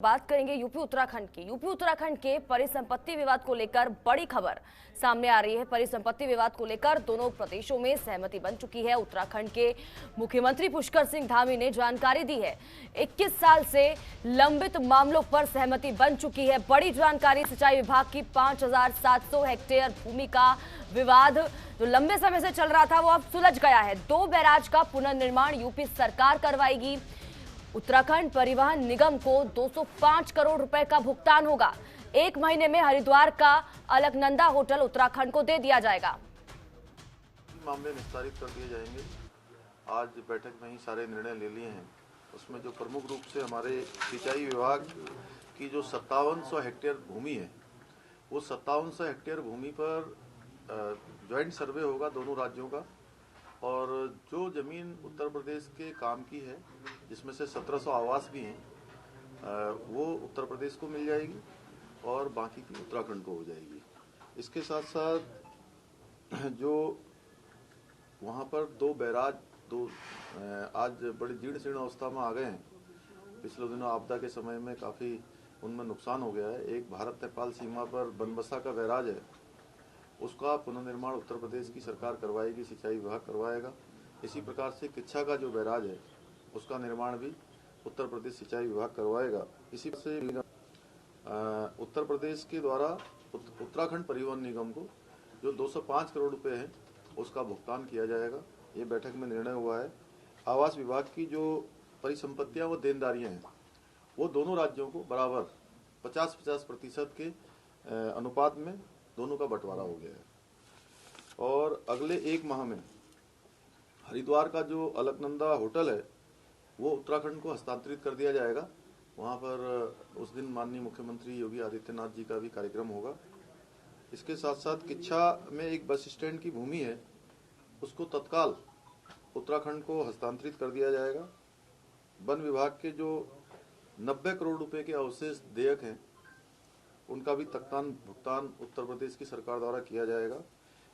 बात करेंगे यूपी उत्तराखंड की। यूपी उत्तराखंड के परिसंपत्ति विवाद को लेकर बड़ी खबर सामने आ रही है। परिसंपत्ति विवाद को लेकर दोनों प्रदेशों में सहमति बन चुकी है। उत्तराखंड के मुख्यमंत्री पुष्कर सिंह धामी ने जानकारी दी है। 21 साल से लंबित मामलों पर सहमति बन चुकी है। बड़ी जानकारी, सिंचाई विभाग की 5700 हेक्टेयर भूमि का विवाद जो लंबे समय से चल रहा था वो अब सुलझ गया है। 2 बैराज का पुनर्निर्माण यूपी सरकार करवाएगी। उत्तराखंड परिवहन निगम को 205 करोड़ रुपए का भुगतान होगा। 1 महीने में हरिद्वार का अलकनंदा होटल उत्तराखंड को दे दिया जाएगा। मामले निस्तारित कर दिए जाएंगे। आज बैठक में ही सारे निर्णय ले लिए हैं। उसमें जो प्रमुख रूप से हमारे सिंचाई विभाग की जो 5700 हेक्टेयर भूमि है, वो 5700 हेक्टेयर भूमि पर ज्वाइंट सर्वे होगा दोनों राज्यों का, और जो जमीन उत्तर प्रदेश के काम की है जिसमें से 1700 आवास भी हैं, वो उत्तर प्रदेश को मिल जाएगी और बाकी की उत्तराखंड को हो जाएगी। इसके साथ साथ जो वहाँ पर 2 बैराज आज बड़ी जीर्ण शीर्ण अवस्था में आ गए हैं। पिछले दिनों आपदा के समय में काफ़ी उनमें नुकसान हो गया है। एक भारत नेपाल सीमा पर बनबसा का बैराज है, उसका पुनर्निर्माण उत्तर प्रदेश की सरकार करवाएगी, सिंचाई विभाग करवाएगा। इसी प्रकार से किच्छा का जो बैराज है उसका निर्माण भी उत्तर प्रदेश सिंचाई विभाग करवाएगा। इसी से उत्तर प्रदेश के द्वारा उत्तराखंड परिवहन निगम को जो 205 करोड़ रुपए है उसका भुगतान किया जाएगा। ये बैठक में निर्णय हुआ है। आवास विभाग की जो परिसंपत्तियां व देनदारियां हैं वो दोनों राज्यों को बराबर 50-50% के अनुपात में दोनों का बंटवारा हो गया है। और अगले 1 माह में हरिद्वार का जो अलकनंदा होटल है वो उत्तराखंड को हस्तांतरित कर दिया जाएगा। वहाँ पर उस दिन माननीय मुख्यमंत्री योगी आदित्यनाथ जी का भी कार्यक्रम होगा। इसके साथ साथ किच्छा में एक बस स्टैंड की भूमि है, उसको तत्काल उत्तराखंड को हस्तांतरित कर दिया जाएगा। वन विभाग के जो 90 करोड़ रुपए के अवशेष देयक हैं उनका भी तत्काल भुगतान उत्तर प्रदेश की सरकार द्वारा किया जाएगा।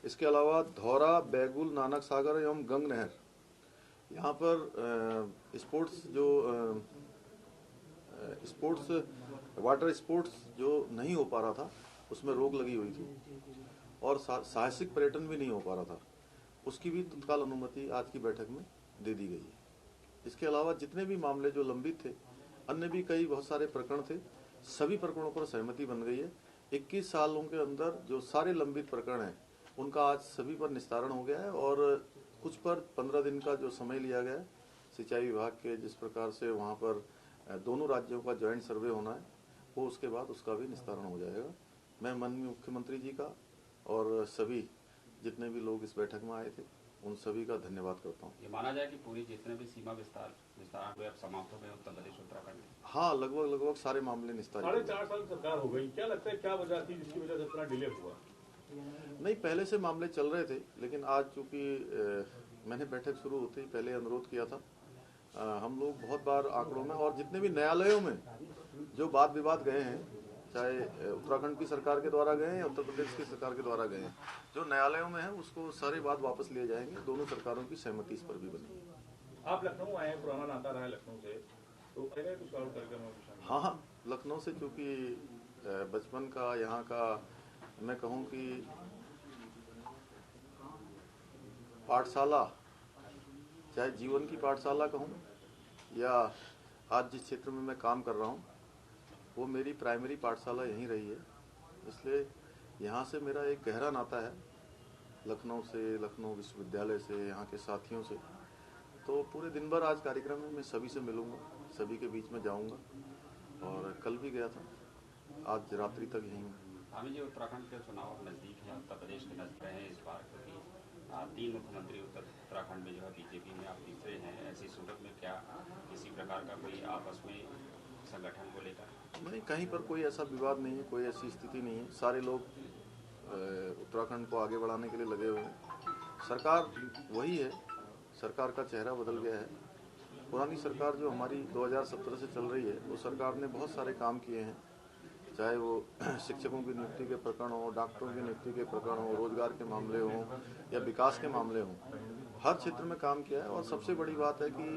इसके अलावा धौरा, बैगुल, नानक सागर एवं गंग नहर, यहाँ पर वाटर स्पोर्ट्स जो नहीं हो पा रहा था उसमें रोक लगी हुई थी और साहसिक पर्यटन भी नहीं हो पा रहा था, उसकी भी तत्काल अनुमति आज की बैठक में दे दी गई है। इसके अलावा जितने भी मामले जो लंबित थे, अन्य भी कई बहुत सारे प्रकरण थे, सभी प्रकरणों पर सहमति बन गई है। 21 सालों के अंदर जो सारे लंबित प्रकरण हैं उनका आज सभी पर निस्तारण हो गया है और कुछ पर 15 दिन का जो समय लिया गया है सिंचाई विभाग के, जिस प्रकार से वहाँ पर दोनों राज्यों का ज्वाइंट सर्वे होना है, वो उसके बाद उसका भी निस्तारण हो जाएगा। मैं माननीय मुख्यमंत्री जी का और सभी जितने भी लोग इस बैठक में आए थे उन सभी का धन्यवाद करता हूँ। ये माना जाए कि पूरी जितने भी सीमा विस्तार अब समाप्त हो गए उत्तर प्रदेश उत्तराखंड। हाँ, लगभग सारे मामले निस्तारित। 4.5 साल सरकार हो गई, क्या लगता है क्या वजह थी जिसकी वजह से इतना डिले हुआ? नहीं, पहले से मामले चल रहे थे, लेकिन आज चूंकि मैंने बैठक शुरू होते ही पहले अनुरोध किया था, हम लोग बहुत बार आंकड़ों में और जितने भी न्यायालयों में जो वाद विवाद गए हैं, चाहे उत्तराखंड की सरकार के द्वारा गए हैं या उत्तर प्रदेश की सरकार के द्वारा गए हैं, जो न्यायालयों में है उसको सारे वाद वापस लिए जाएंगे। दोनों सरकारों की सहमति इस पर भी बनी। आप लखनऊ आए, पुराना नाता रहा है लखनऊ से, तो कुछ और कार्यक्रम? हाँ, लखनऊ से चूंकि बचपन का यहाँ का मैं कहूँ कि पाठशाला, चाहे जीवन की पाठशाला कहूँ या आज जिस क्षेत्र में मैं काम कर रहा हूँ वो मेरी प्राइमरी पाठशाला यहीं रही है, इसलिए यहाँ से मेरा एक गहरा नाता है लखनऊ से, लखनऊ विश्वविद्यालय से, यहाँ के साथियों से। तो पूरे दिन भर आज कार्यक्रम में मैं सभी से मिलूंगा, सभी के बीच में जाऊंगा और कल भी गया था, आज रात्रि तक यहीं हूँ। धामी जी, उत्तराखंड के चुनाव नजदीक है, उत्तर प्रदेश के नजदीक हैं इस बार, क्योंकि 3 मुख्यमंत्री उत्तराखंड में जो है बीजेपी में, आप तीसरे हैं। ऐसी सूरत में क्या किसी प्रकार का कोई आपस में संगठन को लेकर? नहीं, कहीं पर कोई ऐसा विवाद नहीं है, कोई ऐसी स्थिति नहीं है। सारे लोग उत्तराखंड को आगे बढ़ाने के लिए लगे हुए हैं। सरकार वही है, सरकार का चेहरा बदल गया है। पुरानी सरकार जो हमारी 2017 से चल रही है, वो सरकार ने बहुत सारे काम किए हैं, चाहे वो शिक्षकों की नियुक्ति के प्रकरण हो, डॉक्टरों की नियुक्ति के प्रकरण हो, रोजगार के मामले हों या विकास के मामले हों, हर क्षेत्र में काम किया है। और सबसे बड़ी बात है कि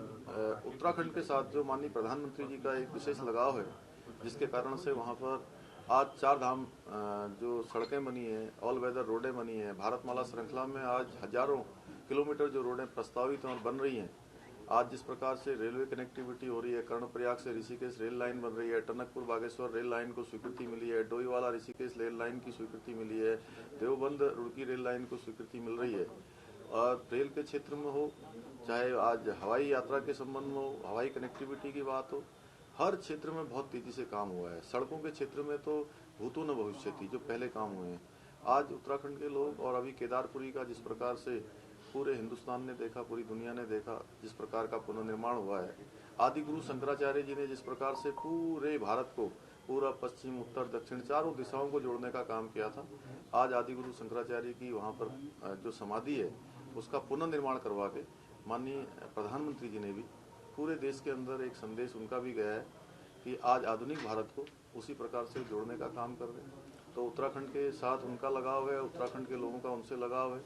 उत्तराखंड के साथ जो माननीय प्रधानमंत्री जी का एक विशेष लगाव है, जिसके कारण से वहाँ पर आज 4 धाम जो सड़कें बनी हैं, ऑल वेदर रोडें बनी हैं। भारतमाला श्रृंखला में आज हजारों किलोमीटर जो रोडें प्रस्तावित हैं और बन रही हैं। आज जिस प्रकार से रेलवे कनेक्टिविटी हो रही है, कर्णप्रयाग से ऋषिकेश रेल लाइन बन रही है, टनकपुर बागेश्वर रेल लाइन को स्वीकृति मिली है, डोईवाला ऋषिकेश रेल लाइन की स्वीकृति मिली है, देवबंद रुड़की रेल लाइन को स्वीकृति मिल रही है। और रेल के क्षेत्र में हो, चाहे आज हवाई यात्रा के संबंध में हो, हवाई कनेक्टिविटी की बात हो, हर क्षेत्र में बहुत तेजी से काम हुआ है। सड़कों के क्षेत्र में तो भूतो न भविष्यति जो पहले काम हुए हैं। आज उत्तराखंड के लोग और अभी केदारपुरी का जिस प्रकार से पूरे हिंदुस्तान ने देखा, पूरी दुनिया ने देखा, जिस प्रकार का पुनर्निर्माण हुआ है। आदि गुरु शंकराचार्य जी ने जिस प्रकार से पूरे भारत को पूरा पश्चिम उत्तर दक्षिण चारों दिशाओं को जोड़ने का काम किया था। आज आदि गुरु शंकराचार्य की वहाँ पर जो समाधि है उसका पुनर्निर्माण करवा के माननीय प्रधानमंत्री जी ने भी पूरे देश के अंदर एक संदेश उनका भी गया है कि आज आधुनिक भारत को उसी प्रकार से जोड़ने का काम कर रहे हैं। तो उत्तराखंड के साथ उनका लगाव है, उत्तराखंड के लोगों का उनसे लगाव है।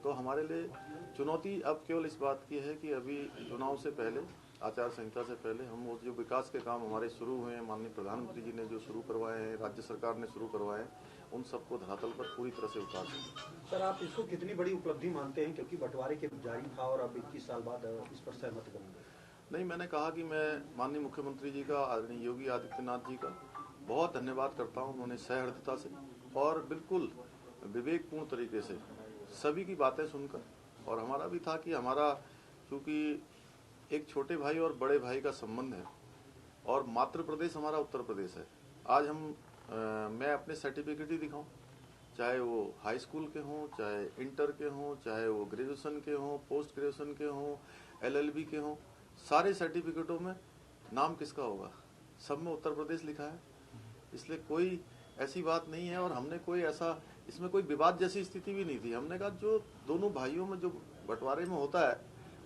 तो हमारे लिए चुनौती अब केवल इस बात की है कि अभी चुनाव से पहले, आचार संहिता से पहले हम वो जो विकास के काम हमारे शुरू हुए हैं, माननीय प्रधानमंत्री जी ने जो शुरू करवाए हैं, राज्य सरकार ने शुरू करवाए हैं, उन सबको धरातल पर पूरी तरह से उतार सकें। सर, आप इसको कितनी बड़ी उपलब्धि मानते हैं, क्योंकि बंटवारे के जारी था और अब 21 साल बाद इस पर सहमत बन गए? नहीं, मैंने कहा कि मैं माननीय मुख्यमंत्री जी का, आदरणीय योगी आदित्यनाथ जी का बहुत धन्यवाद करता हूं। उन्होंने सहृदयता से और बिल्कुल विवेकपूर्ण तरीके से सभी की बातें सुनकर, और हमारा भी था कि हमारा चूंकि एक छोटे भाई और बड़े भाई का संबंध है और मातृ प्रदेश हमारा उत्तर प्रदेश है। आज मैं अपने सर्टिफिकेट ही दिखाऊं, चाहे वो हाई स्कूल के हों, चाहे इंटर के हों, चाहे वो ग्रेजुएशन के हों, पोस्ट ग्रेजुएशन के हों, LLB के हों, सारे सर्टिफिकेटों में नाम किसका होगा? सब में उत्तर प्रदेश लिखा है। इसलिए कोई ऐसी बात नहीं है और हमने कोई ऐसा इसमें कोई विवाद जैसी स्थिति भी नहीं थी। हमने कहा जो दोनों भाइयों में जो बंटवारे में होता है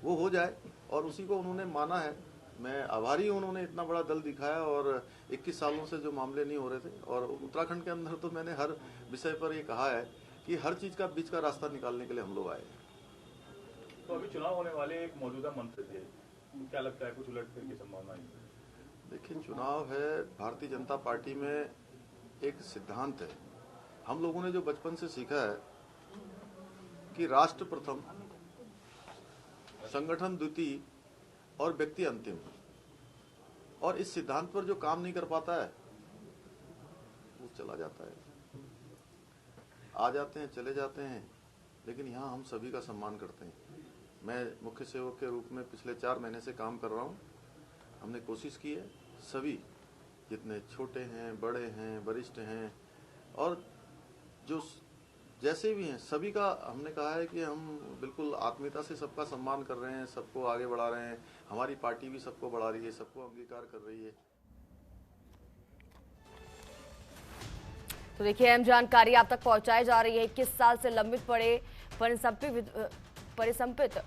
वो हो जाए, और उसी को उन्होंने माना है। मैं आभारी हूँ, उन्होंने इतना बड़ा दल दिखाया और 21 सालों से जो मामले नहीं हो रहे थे। और उत्तराखंड के अंदर तो मैंने हर विषय पर ये कहा है कि हर चीज का बीच का रास्ता निकालने के लिए हम लोग आए। तो अभी चुनाव होने वाले एक मौजूदा मंत्री थे, क्या लगता है कुछ उलटफेर की संभावना है? देखिए, चुनाव है, भारतीय जनता पार्टी में एक सिद्धांत है। हम लोगों ने जो बचपन से सीखा है कि राष्ट्र प्रथम, संगठन द्वितीय और व्यक्ति अंतिम। और इस सिद्धांत पर जो काम नहीं कर पाता है वो चला जाता है। आ जाते हैं, चले जाते हैं, लेकिन यहाँ हम सभी का सम्मान करते हैं। मैं मुख्य सेवक के रूप में पिछले 4 महीने से काम कर रहा हूँ। हमने कोशिश की है, सभी जितने छोटे हैं, बड़े हैं, वरिष्ठ हैं और जो जैसे भी हैं, सभी का हमने कहा है कि हम बिल्कुल आत्मीयता से सबका सम्मान कर रहे हैं, सबको आगे बढ़ा रहे हैं। हमारी पार्टी भी सबको बढ़ा रही है, सबको अंगीकार कर रही है। तो देखिए, अहम जानकारी आप तक पहुंचाई जा रही है। 21 साल से लंबित पड़े परिसंपित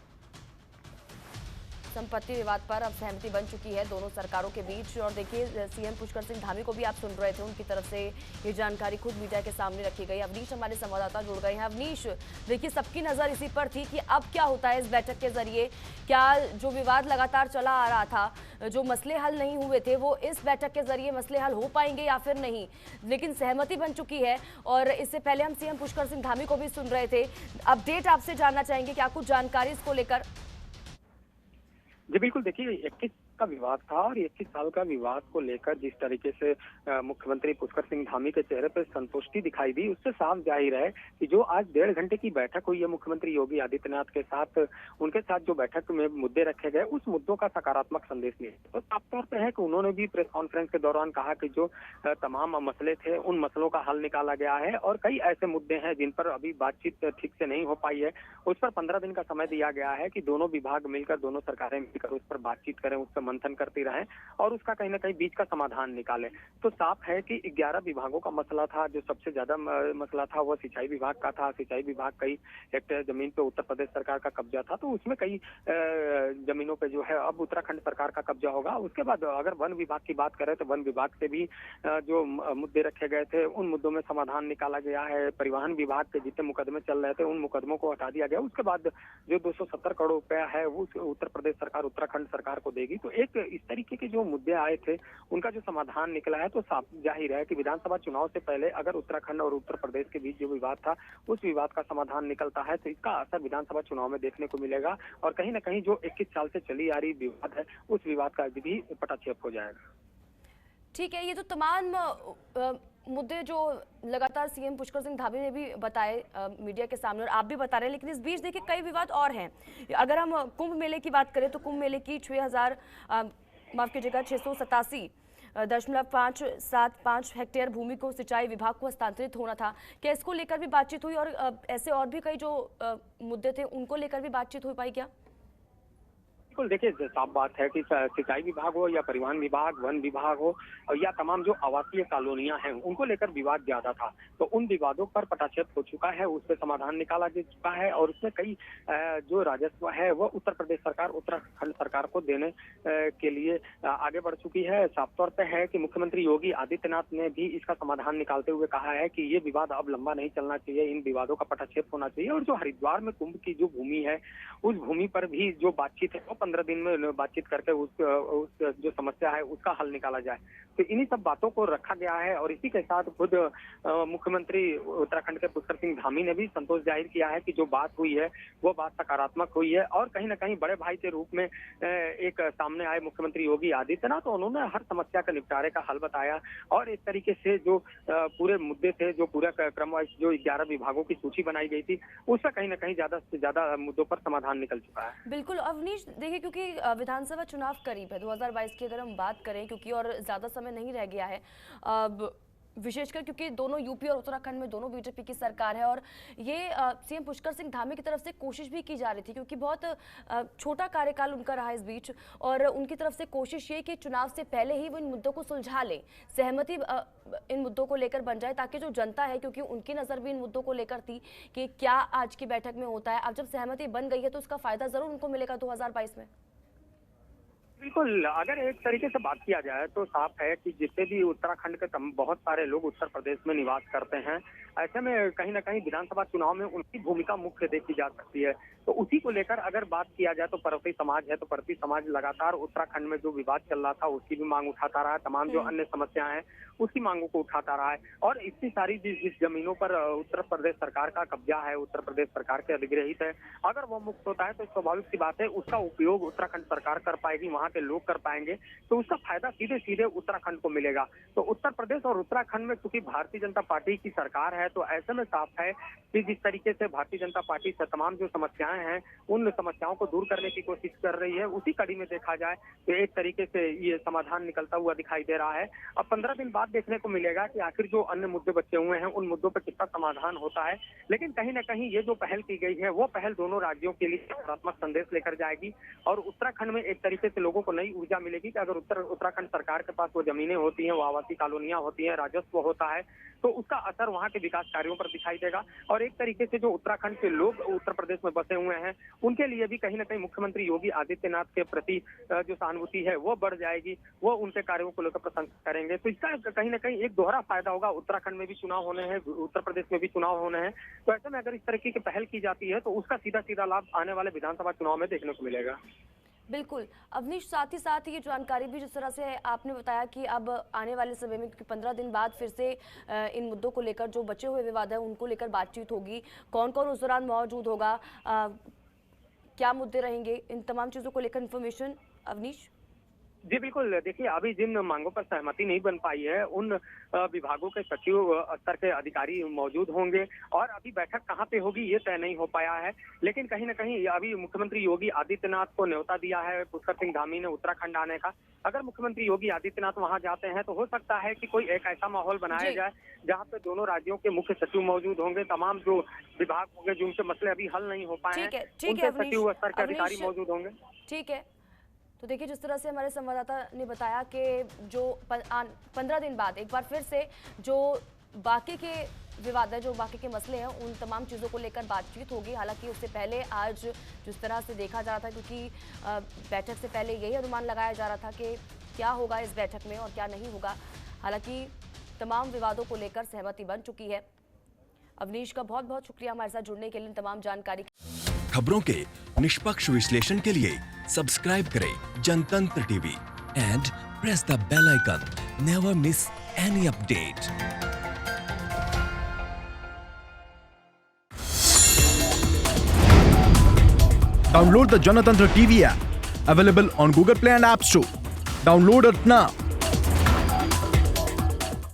संपत्ति विवाद पर अब सहमति बन चुकी है दोनों सरकारों के बीच। और देखिए, सीएम पुष्कर सिंह धामी को भी आप सुन रहे थे, उनकी तरफ से ये जानकारी खुद मीडिया के सामने रखी गई। अवनीश हमारे संवाददाता जुड़ गए हैं। अवनीश, देखिए सबकी नजर इसी पर थी कि अब क्या होता है इस बैठक के जरिए। क्या जो विवाद लगातार चला आ रहा था, जो मसले हल नहीं हुए थे, वो इस बैठक के जरिए मसले हल हो पाएंगे या फिर नहीं? लेकिन सहमति बन चुकी है। और इससे पहले हम सीएम पुष्कर सिंह धामी को भी सुन रहे थे। अपडेट आपसे जानना चाहेंगे, क्या कुछ जानकारी इसको लेकर? जी बिल्कुल, देखिए 21 का विवाद था और 21 साल का विवाद को लेकर जिस तरीके से मुख्यमंत्री पुष्कर सिंह धामी के चेहरे पर संतुष्टि दिखाई दी, उससे साफ जाहिर है कि जो आज 1.5 घंटे की बैठक हुई है मुख्यमंत्री योगी आदित्यनाथ के साथ, उनके साथ जो बैठक में मुद्दे रखे गए, उस मुद्दों का सकारात्मक संदेश मिला। तो साफ तौर पर है कि उन्होंने भी प्रेस कॉन्फ्रेंस के दौरान कहा कि जो तमाम मसले थे उन मसलों का हल निकाला गया है और कई ऐसे मुद्दे हैं जिन पर अभी बातचीत ठीक से नहीं हो पाई है, उस पर 15 दिन का समय दिया गया है कि दोनों विभाग मिलकर, दोनों सरकारें मिलकर उस पर बातचीत करें, उस पर मंथन करती रहें और उसका कहीं ना कहीं बीच का समाधान निकालें। तो साफ है कि 11 विभागों का मसला था। जो सबसे ज्यादा मसला था वह सिंचाई विभाग का था। सिंचाई विभाग कई हेक्टेयर जमीन पे उत्तर प्रदेश सरकार का कब्जा था, तो उसमें कई जमीनों पे जो है अब उत्तराखंड सरकार का कब्जा होगा। उसके बाद अगर वन विभाग की बात करें तो वन विभाग से भी जो मुद्दे रखे गए थे उन मुद्दों में समाधान निकाला गया है। परिवहन विभाग के जितने मुकदमे चल रहे थे उन मुकदमों को हटा दिया गया। उसके बाद जो 270 करोड़ रुपया है वो उत्तर प्रदेश सरकार उत्तराखंड सरकार को देगी। तो एक इस तरीके के जो मुद्दे आए थे उनका जो समाधान निकला है, तो साफ जाहिर है कि विधानसभा चुनाव से पहले अगर उत्तराखंड और उत्तर प्रदेश के बीच जो विवाद था उस विवाद का समाधान निकलता है तो इसका असर विधानसभा चुनाव में देखने को मिलेगा और कहीं ना कहीं जो 21 साल से चली आ रही विवाद है उस विवाद का भी पटाक्षेप हो जाएगा। ठीक है, ये तो तमाम मुद्दे जो लगातार सीएम पुष्कर सिंह धामी ने भी बताए मीडिया के सामने और आप भी बता रहे हैं, लेकिन इस बीच देखिए कई विवाद और हैं। अगर हम कुंभ मेले की बात करें तो कुंभ मेले की 6,575 हेक्टेयर भूमि को सिंचाई विभाग को हस्तांतरित होना था। क्या इसको लेकर भी बातचीत हुई और ऐसे और भी कई जो मुद्दे थे उनको लेकर भी बातचीत हो पाई क्या? बिल्कुल, देखिए साफ बात है कि सिंचाई विभाग हो या परिवहन विभाग, वन विभाग हो या तमाम जो आवासीय कॉलोनियां हैं उनको लेकर विवाद ज्यादा था, तो उन विवादों पर पटाक्षेप हो चुका है, उस पर समाधान निकाला जा चुका है और उसमें कई जो राजस्व है वो उत्तर प्रदेश सरकार उत्तराखंड सरकार को देने के लिए आगे बढ़ चुकी है। साफ तौर पर है कि मुख्यमंत्री योगी आदित्यनाथ ने भी इसका समाधान निकालते हुए कहा है कि ये विवाद अब लंबा नहीं चलना चाहिए, इन विवादों का पटाक्षेप होना चाहिए और जो हरिद्वार में कुंभ की जो भूमि है उस भूमि पर भी जो बातचीत है 15 दिन में बातचीत करके उस जो समस्या है उसका हल निकाला जाए। तो इन्हीं सब बातों को रखा गया है और इसी के साथ खुद मुख्यमंत्री उत्तराखंड के पुष्कर सिंह धामी ने भी संतोष जाहिर किया है कि जो बात हुई है वो बात सकारात्मक हुई है और कहीं ना कहीं बड़े भाई के रूप में एक सामने आए मुख्यमंत्री योगी आदित्यनाथ, तो उन्होंने हर समस्या का निपटारे का हल बताया और इस तरीके से जो पूरे मुद्दे थे, जो पूरा क्रमवाइज जो 11 विभागों की सूची बनाई गई थी उसका कहीं ना कहीं ज्यादा से ज्यादा मुद्दों पर समाधान निकल चुका है। बिल्कुल अवनीश, देखिए क्योंकि विधानसभा चुनाव करीब है 2022 की अगर हम बात करें, क्योंकि और ज्यादा समय नहीं रह गया है, विशेषकर क्योंकि दोनों यूपी और उत्तराखंड में दोनों बीजेपी की सरकार है और ये सीएम पुष्कर सिंह धामी की तरफ से कोशिश भी की जा रही थी क्योंकि बहुत छोटा कार्यकाल उनका रहा इस बीच और उनकी तरफ से कोशिश ये कि चुनाव से पहले ही वो इन मुद्दों को सुलझा लें, सहमति इन मुद्दों को लेकर बन जाए ताकि जो जनता है, क्योंकि उनकी नज़र भी इन मुद्दों को लेकर थी कि क्या आज की बैठक में होता है, अब जब सहमति बन गई है तो उसका फायदा जरूर उनको मिलेगा 2022 में। बिल्कुल, अगर एक तरीके से बात किया जाए तो साफ है कि जितने भी उत्तराखंड के बहुत सारे लोग उत्तर प्रदेश में निवास करते हैं, ऐसे में कहीं ना कहीं विधानसभा चुनाव में उनकी भूमिका मुख्य देखी जा सकती है। तो उसी को लेकर अगर बात किया जाए तो पर्वतीय समाज है, तो पर्वतीय समाज लगातार उत्तराखंड में जो विवाद चल रहा था उसकी भी मांग उठाता रहा है, तमाम जो अन्य समस्याएं हैं उसकी मांगों को उठाता रहा है और इतनी सारी जिस जमीनों पर उत्तर प्रदेश सरकार का कब्जा है, उत्तर प्रदेश सरकार के अधिग्रहित है, अगर वो मुक्त होता है तो स्वाभाविक सी बात है उसका उपयोग उत्तराखंड सरकार कर पाएगी, वहाँ के लोग कर पाएंगे, तो उसका फायदा सीधे सीधे उत्तराखंड को मिलेगा। तो उत्तर प्रदेश और उत्तराखंड में क्योंकि भारतीय जनता पार्टी की सरकार है तो ऐसे में साफ है कि जिस तरीके से भारतीय जनता पार्टी से तमाम जो समस्याएं हैं उन समस्याओं को दूर करने की कोशिश कर रही है, उसी कड़ी में देखा जाए तो एक तरीके से ये समाधान निकलता हुआ दिखाई दे रहा है। अब 15 दिन बाद देखने को मिलेगा कि आखिर जो अन्य मुद्दे बचे हुए हैं उन मुद्दों पर कितना समाधान होता है, लेकिन कहीं ना कहीं ये जो पहल की गई है वो पहल दोनों राज्यों के लिए सकारात्मक संदेश लेकर जाएगी और उत्तराखंड में एक तरीके से लोगों को नई ऊर्जा मिलेगी कि अगर उत्तराखंड सरकार के पास वो जमीनें होती हैं, वो आवासीय कॉलोनियां होती हैं, राजस्व होता है, तो उसका असर वहाँ के विकास कार्यों पर दिखाई देगा और एक तरीके से जो उत्तराखंड के लोग उत्तर प्रदेश में बसे हुए हैं उनके लिए भी कहीं ना कहीं मुख्यमंत्री योगी आदित्यनाथ के प्रति जो सहानुभूति है वो बढ़ जाएगी, वो उनके कार्यों को लेकर प्रशंसा करेंगे। तो इसका कहीं ना कहीं एक दोहरा फायदा होगा, उत्तराखंड में भी चुनाव होने हैं, उत्तर प्रदेश में भी चुनाव होने हैं, तो ऐसे में अगर इस तरीके की पहल की जाती है तो उसका सीधा सीधा लाभ आने वाले विधानसभा चुनाव में देखने को मिलेगा। बिल्कुल अवनीश, साथ ही साथ ये जानकारी भी जिस तरह से आपने बताया कि अब आने वाले समय में 15 दिन बाद फिर से इन मुद्दों को लेकर जो बचे हुए विवाद है उनको लेकर बातचीत होगी, कौन कौन उस दौरान मौजूद होगा, क्या मुद्दे रहेंगे, इन तमाम चीज़ों को लेकर इन्फॉर्मेशन अवनीश। जी बिल्कुल, देखिए अभी जिन मांगों पर सहमति नहीं बन पाई है उन विभागों के सचिव स्तर के अधिकारी मौजूद होंगे और अभी बैठक कहाँ पे होगी ये तय नहीं हो पाया है, लेकिन कहीं ना कहीं अभी मुख्यमंत्री योगी आदित्यनाथ को न्योता दिया है पुष्कर सिंह धामी ने उत्तराखंड आने का। अगर मुख्यमंत्री योगी आदित्यनाथ वहाँ जाते हैं तो हो सकता है कि कोई एक ऐसा माहौल बनाया जाए जहाँ पे दोनों राज्यों के मुख्य सचिव मौजूद होंगे, तमाम जो विभाग होंगे जिनके मसले अभी हल नहीं हो पाए हैं उनके सचिव स्तर के अधिकारी मौजूद होंगे। ठीक है, तो देखिए जिस तरह से हमारे संवाददाता ने बताया कि जो 15 दिन बाद एक बार फिर से जो बाकी के विवाद है, जो बाकी के मसले हैं, उन तमाम चीज़ों को लेकर बातचीत होगी। हालांकि उससे पहले आज जिस तरह से देखा जा रहा था, क्योंकि बैठक से पहले यही अनुमान लगाया जा रहा था कि क्या होगा इस बैठक में और क्या नहीं होगा, हालांकि तमाम विवादों को लेकर सहमति बन चुकी है। अवनीश का बहुत बहुत शुक्रिया हमारे साथ जुड़ने के लिए, तमाम जानकारी खबरों के निष्पक्ष विश्लेषण के लिए सब्सक्राइब करें Janatantra TV and press the bell icon. Never miss any update. Download the Janatantra TV app, available on Google Play and App Store. Download it now.